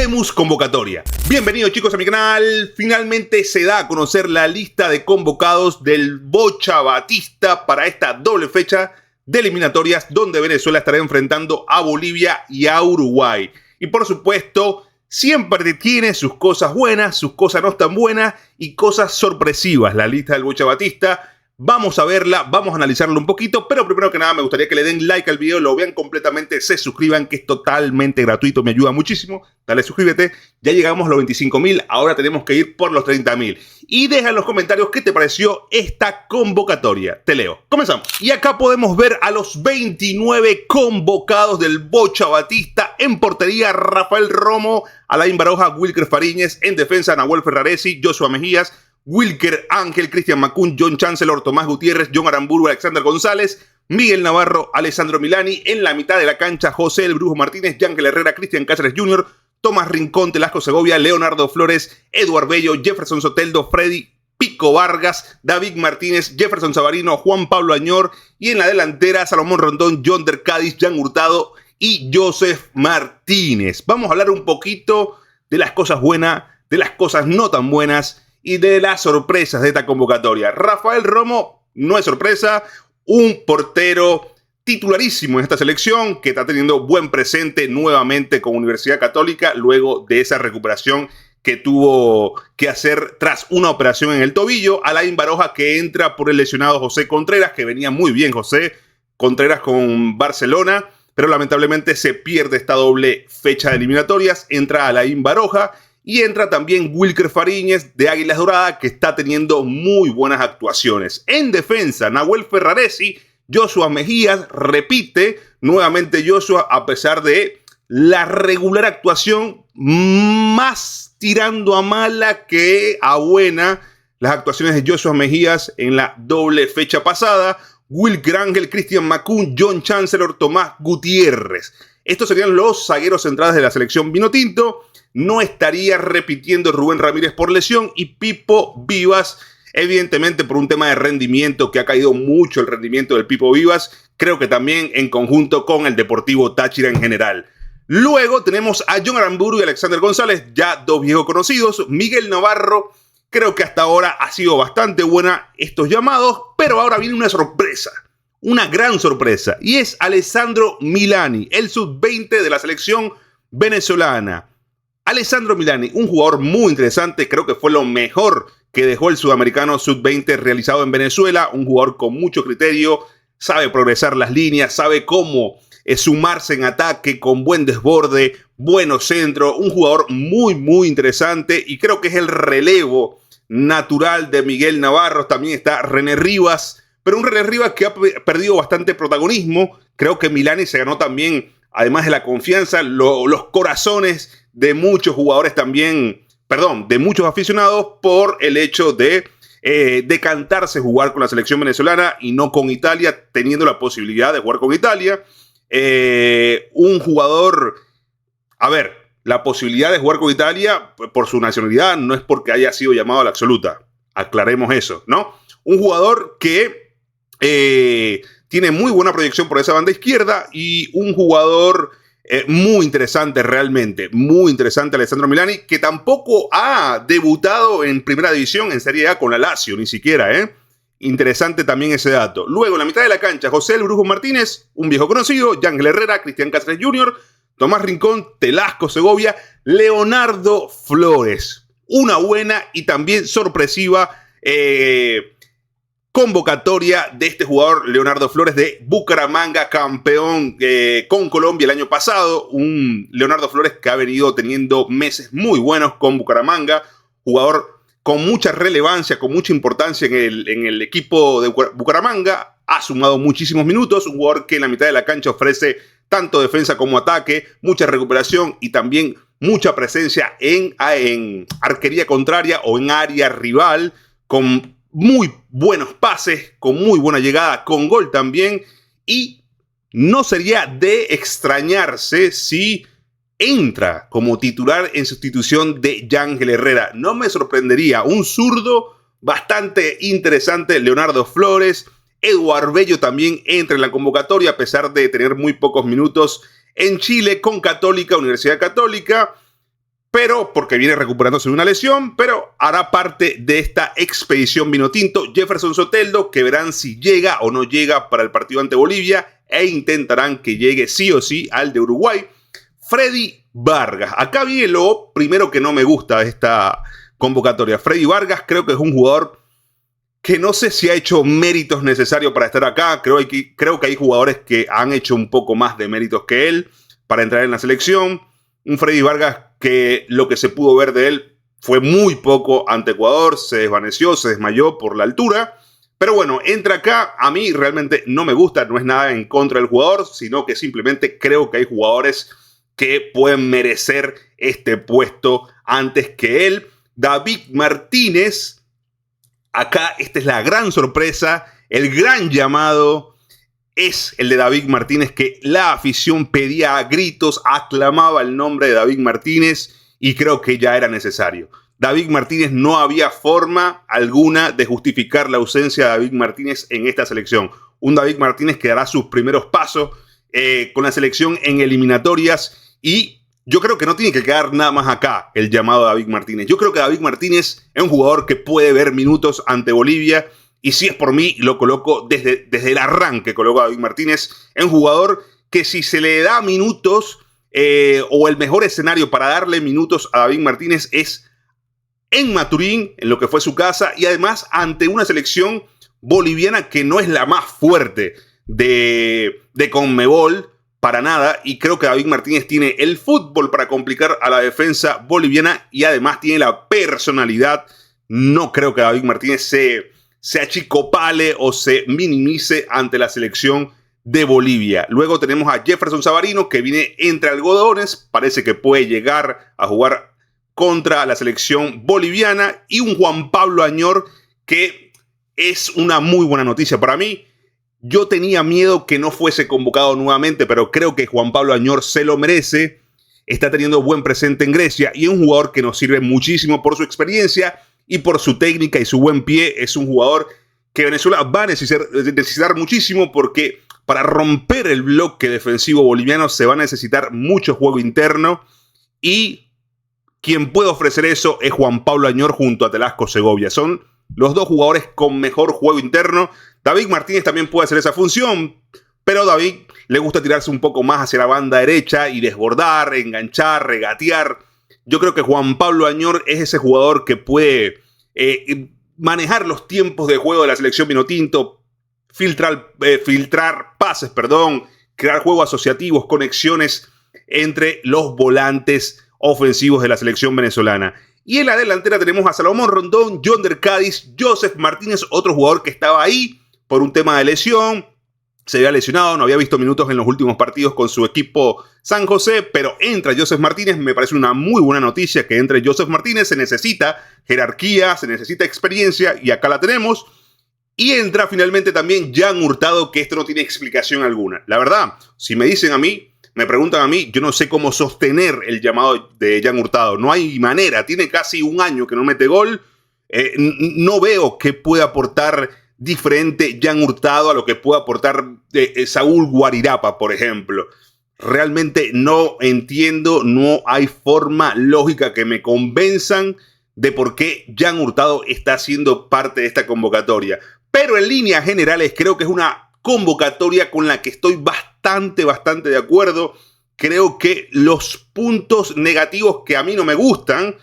Vemos convocatoria. Bienvenidos chicos a mi canal. Finalmente se da a conocer la lista de convocados del Bocha Batista para esta doble fecha de eliminatorias donde Venezuela estará enfrentando a Bolivia y a Uruguay. Y por supuesto, siempre tiene sus cosas buenas, sus cosas no tan buenas y cosas sorpresivas la lista del Bocha Batista. Vamos a verla, vamos a analizarla un poquito, pero primero que nada me gustaría que le den like al video, lo vean completamente, se suscriban, que es totalmente gratuito, me ayuda muchísimo. Dale, suscríbete, ya llegamos a los 25.000, ahora tenemos que ir por los 30.000. Y deja en los comentarios qué te pareció esta convocatoria. Te leo. Comenzamos. Y acá podemos ver a los 29 convocados del Bocha Batista. En portería, Rafael Romo, Alain Baroja, Wilker Fariñez. En defensa, Nahuel Ferraresi, Joshua Mejías, Wilker Ángel, Cristian Macún, John Chancellor, Tomás Gutiérrez, John Aramburu, Alexander González, Miguel Navarro, Alessandro Milani. En la mitad de la cancha, José El Brujo Martínez, Yángel Herrera, Cristian Cáceres Jr., Tomás Rincón, Telasco Segovia, Leonardo Flores, Eduard Bello, Jefferson Soteldo, Freddy Pico Vargas, David Martínez, Jefferson Sabarino, Juan Pablo Añor. Y en la delantera, Salomón Rondón, Yonder Cádiz, Jan Hurtado y Joseph Martínez. Vamos a hablar un poquito de las cosas buenas, de las cosas no tan buenas y de las sorpresas de esta convocatoria. Rafael Romo no es sorpresa, un portero titularísimo en esta selección que está teniendo buen presente nuevamente con Universidad Católica luego de esa recuperación que tuvo que hacer tras una operación en el tobillo. Alain Baroja, que entra por el lesionado José Contreras, que venía muy bien José Contreras con Barcelona, pero lamentablemente se pierde esta doble fecha de eliminatorias. Entra Alain Baroja. Y entra también Wilker Fariñez de Águilas Doradas, que está teniendo muy buenas actuaciones. En defensa, Nahuel Ferraresi, Joshua Mejías, repite nuevamente Joshua a pesar de la regular actuación, más tirando a mala que a buena las actuaciones de Joshua Mejías en la doble fecha pasada. Wilker Ángel, Cristian Macún, John Chancellor, Tomás Gutiérrez. Estos serían los zagueros centrales de la selección vinotinto. No estaría repitiendo Rubén Ramírez por lesión y Pipo Vivas, evidentemente por un tema de rendimiento, que ha caído mucho el rendimiento del Pipo Vivas, creo que también en conjunto con el Deportivo Táchira en general. Luego tenemos a John Aramburu y Alexander González, ya dos viejos conocidos. Miguel Navarro, creo que hasta ahora ha sido bastante buena estos llamados, pero ahora viene una sorpresa, una gran sorpresa, y es Alessandro Milani, el sub-20 de la selección venezolana. Alessandro Milani, un jugador muy interesante, creo que fue lo mejor que dejó el sudamericano sub-20 realizado en Venezuela, un jugador con mucho criterio, sabe progresar las líneas, sabe cómo sumarse en ataque con buen desborde, buenos centros, un jugador muy interesante y creo que es el relevo natural de Miguel Navarro. También está René Rivas, pero un René Rivas que ha perdido bastante protagonismo. Creo que Milani se ganó también, además de la confianza, los corazones de muchos jugadores también, de muchos aficionados por el hecho de decantarse jugar con la selección venezolana y no con Italia, teniendo la posibilidad de jugar con Italia. Un jugador, la posibilidad de jugar con Italia por su nacionalidad no es porque haya sido llamado a la absoluta, aclaremos eso, ¿no? Un jugador que tiene muy buena proyección por esa banda izquierda y un jugador muy interesante realmente, muy interesante Alessandro Milani, que tampoco ha debutado en primera división en Serie A con la Lazio, ni siquiera, Interesante también ese dato. Luego, en la mitad de la cancha, José El Brujo Martínez, un viejo conocido, Yángel Herrera, Cristian Cáceres Jr., Tomás Rincón, Telasco Segovia, Leonardo Flores. Una buena y también sorpresiva convocatoria de este jugador Leonardo Flores de Bucaramanga, campeón con Colombia el año pasado. Un Leonardo Flores que ha venido teniendo meses muy buenos con Bucaramanga, jugador con mucha relevancia, con mucha importancia en el equipo de Bucaramanga. Ha sumado muchísimos minutos, un jugador que en la mitad de la cancha ofrece tanto defensa como ataque, mucha recuperación y también mucha presencia en arquería contraria o en área rival, con muy buenos pases, con muy buena llegada, con gol también. Y no sería de extrañarse si entra como titular en sustitución de Yángel Herrera. No me sorprendería. Un zurdo bastante interesante, Leonardo Flores. Eduard Bello también entra en la convocatoria a pesar de tener muy pocos minutos en Chile con Católica, Universidad Católica. pero porque viene recuperándose de una lesión, pero hará parte de esta expedición vinotinto. Jefferson Soteldo, que verán si llega o no llega para el partido ante Bolivia e intentarán que llegue sí o sí al de Uruguay. Freddy Vargas. Acá viene lo primero que no me gusta de esta convocatoria. Freddy Vargas creo que es un jugador que no sé si ha hecho méritos necesarios para estar acá. Creo que hay jugadores que han hecho un poco más de méritos que él para entrar en la selección. Un Freddy Vargas que lo que se pudo ver de él fue muy poco ante Ecuador. Se desvaneció, se desmayó por la altura. Pero bueno, entra acá. A mí realmente no me gusta. No es nada en contra del jugador, sino que simplemente creo que hay jugadores que pueden merecer este puesto antes que él. David Martínez. Acá esta es la gran sorpresa, el gran llamado es el de David Martínez, que la afición pedía a gritos, aclamaba el nombre de David Martínez y creo que ya era necesario. David Martínez, no había forma alguna de justificar la ausencia de David Martínez en esta selección. Un David Martínez que dará sus primeros pasos con la selección en eliminatorias y yo creo que no tiene que quedar nada más acá el llamado a David Martínez. Yo creo que David Martínez es un jugador que puede ver minutos ante Bolivia y si es por mí lo coloco desde el arranque, coloco a David Martínez. Es un jugador que si se le da minutos o el mejor escenario para darle minutos a David Martínez es en Maturín, en lo que fue su casa y además ante una selección boliviana que no es la más fuerte de Conmebol. Para nada, y creo que David Martínez tiene el fútbol para complicar a la defensa boliviana y además tiene la personalidad. No creo que David Martínez se achicopale o se minimice ante la selección de Bolivia. Luego tenemos a Jefferson Savarino, que viene entre algodones, parece que puede llegar a jugar contra la selección boliviana, y un Juan Pablo Añor, que es una muy buena noticia para mí. Yo tenía miedo que no fuese convocado nuevamente, pero creo que Juan Pablo Añor se lo merece. Está teniendo buen presente en Grecia y es un jugador que nos sirve muchísimo por su experiencia y por su técnica y su buen pie. Es un jugador que Venezuela va a necesitar muchísimo porque para romper el bloque defensivo boliviano se va a necesitar mucho juego interno y quien puede ofrecer eso es Juan Pablo Añor junto a Telasco Segovia. Son los dos jugadores con mejor juego interno. David Martínez también puede hacer esa función, pero David le gusta tirarse un poco más hacia la banda derecha y desbordar, enganchar, regatear. Yo creo que Juan Pablo Añor es ese jugador que puede manejar los tiempos de juego de la selección vinotinto, filtrar pases, crear juegos asociativos, conexiones entre los volantes ofensivos de la selección venezolana. Y en la delantera tenemos a Salomón Rondón, Yonder Cádiz, Joseph Martínez, otro jugador que estaba ahí por un tema de lesión. Se había lesionado, no había visto minutos en los últimos partidos con su equipo San José, pero entra Joseph Martínez. Me parece una muy buena noticia que entre Joseph Martínez. Se necesita jerarquía, se necesita experiencia y acá la tenemos. Y entra finalmente también Jan Hurtado, que esto no tiene explicación alguna. La verdad, si me dicen a mí, me preguntan a mí, yo no sé cómo sostener el llamado de Jan Hurtado. No hay manera, tiene casi un año que no mete gol. No veo qué puede aportar diferente Jan Hurtado a lo que puede aportar Saúl Guarirapa, por ejemplo. Realmente no entiendo, no hay forma lógica que me convenzan de por qué Jan Hurtado está siendo parte de esta convocatoria. Pero en líneas generales creo que es una convocatoria con la que estoy bastante de acuerdo. Creo que los puntos negativos que a mí no me gustan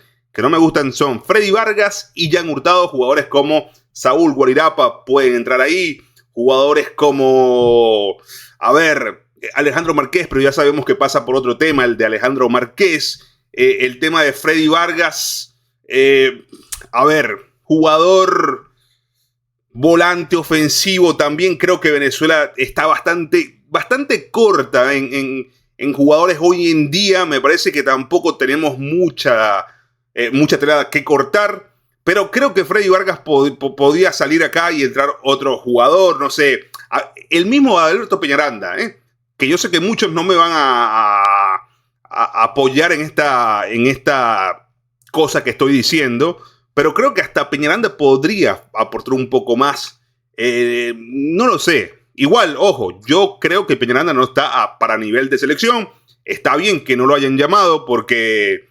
son Freddy Vargas y Jan Hurtado. Jugadores como Saúl Guarirapa pueden entrar ahí. Jugadores como, Alejandro Marqués, pero ya sabemos que pasa por otro tema, el de Alejandro Marqués. El tema de Freddy Vargas, jugador volante ofensivo también. Creo que Venezuela está bastante corta en jugadores hoy en día. Me parece que tampoco tenemos mucha tela que cortar. Pero creo que Freddy Vargas podía salir acá y entrar otro jugador, no sé. El mismo Alberto Peñaranda, que yo sé que muchos no me van a apoyar en esta cosa que estoy diciendo, pero creo que hasta Peñaranda podría aportar un poco más. No lo sé. Igual, ojo, yo creo que Peñaranda no está para nivel de selección. Está bien que no lo hayan llamado porque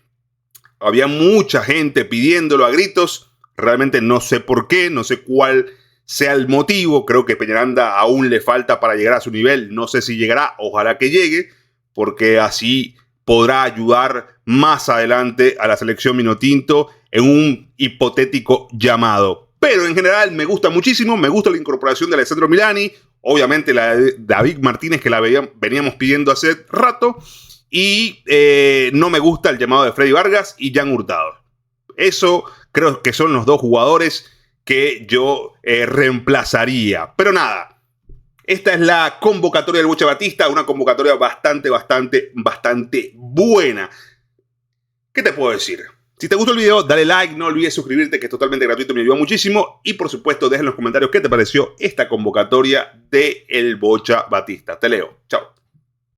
Había mucha gente pidiéndolo a gritos. Realmente no sé por qué, no sé cuál sea el motivo. Creo que Peñaranda aún le falta para llegar a su nivel. No sé si llegará, ojalá que llegue, porque así podrá ayudar más adelante a la selección Minotinto en un hipotético llamado. Pero en general me gusta muchísimo, me gusta la incorporación de Alessandro Milani, obviamente la de David Martínez, que la veníamos pidiendo hace rato, y no me gusta el llamado de Freddy Vargas y Jan Hurtado. Eso creo que son los dos jugadores que yo reemplazaría. Pero nada, esta es la convocatoria del Bocha Batista, una convocatoria bastante buena. ¿Qué te puedo decir? Si te gustó el video, dale like, no olvides suscribirte, que es totalmente gratuito, me ayuda muchísimo. Y por supuesto, deja en los comentarios qué te pareció esta convocatoria del Bocha Batista. Te leo. Chao.